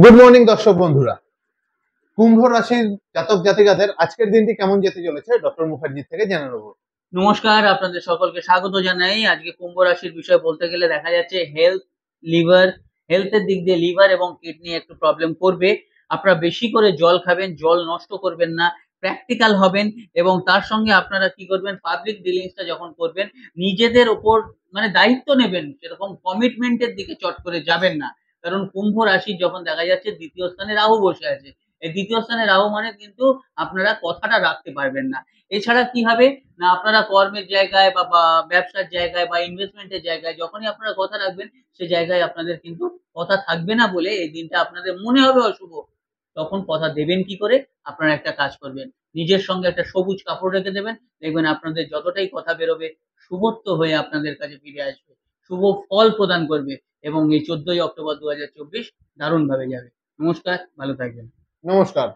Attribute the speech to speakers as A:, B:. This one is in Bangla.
A: গুড মর্নিং দর্শক বন্ধুরা। কুম্ভ রাশির জাতক জাতিকাদের আজকের দিনটি কেমন যেতে চলেছে ডক্টর মুখার্জির থেকে জেনে নেব।
B: নমস্কার, আপনাদের সকলকে স্বাগত জানাই। আজকে কুম্ভ রাশির বিষয়ে বলতে গেলে দেখা যাচ্ছে হেলথের দিক দিয়ে লিভার এবং কিডনি একটু প্রবলেম করবে। আপনারা বেশি করে জল খাবেন, জল নষ্ট করবেন না, প্র্যাকটিক্যাল হবেন এবং তার সঙ্গে আপনারা কি করবেন, পাবলিক ডিলিংসটা যখন করবেন নিজেদের ওপর মানে দায়িত্ব নেবেন, সেরকম কমিটমেন্টের দিকে চট করে যাবেন না। কারণ কুম্ভ রাশি যখন দেখা যাচ্ছে দ্বিতীয় স্থানে রাহু বসে আছে, এই দ্বিতীয় স্থানে রাহু মানে কিন্তু আপনারা কথাটা রাখতে পারবেন না। এছাড়া কি হবে না, আপনারা কর্মের জায়গায় বা ব্যবসার জায়গায় বা ইনভেস্টমেন্টের জায়গায় যখনই আপনারা কথা রাখবেন, সে জায়গায় আপনাদের কিন্তু কথা থাকবে না বলে এই দিনটা আপনাদের মনে হবে অশুভ। তখন কথা দেবেন কি করে? আপনারা একটা কাজ করবেন, নিজের সঙ্গে একটা সবুজ কাপড় রেখে দেবেন। দেখবেন আপনাদের যতটাই কথা বেরোবে শুভত্ব হয়ে আপনাদের কাছে ফিরে আসবে, শুভ ফল প্রদান করবে এবং এই 14ই অক্টোবর 2024 দারুণ ভাবে যাবে। নমস্কার, ভালো থাকবেন।
A: নমস্কার।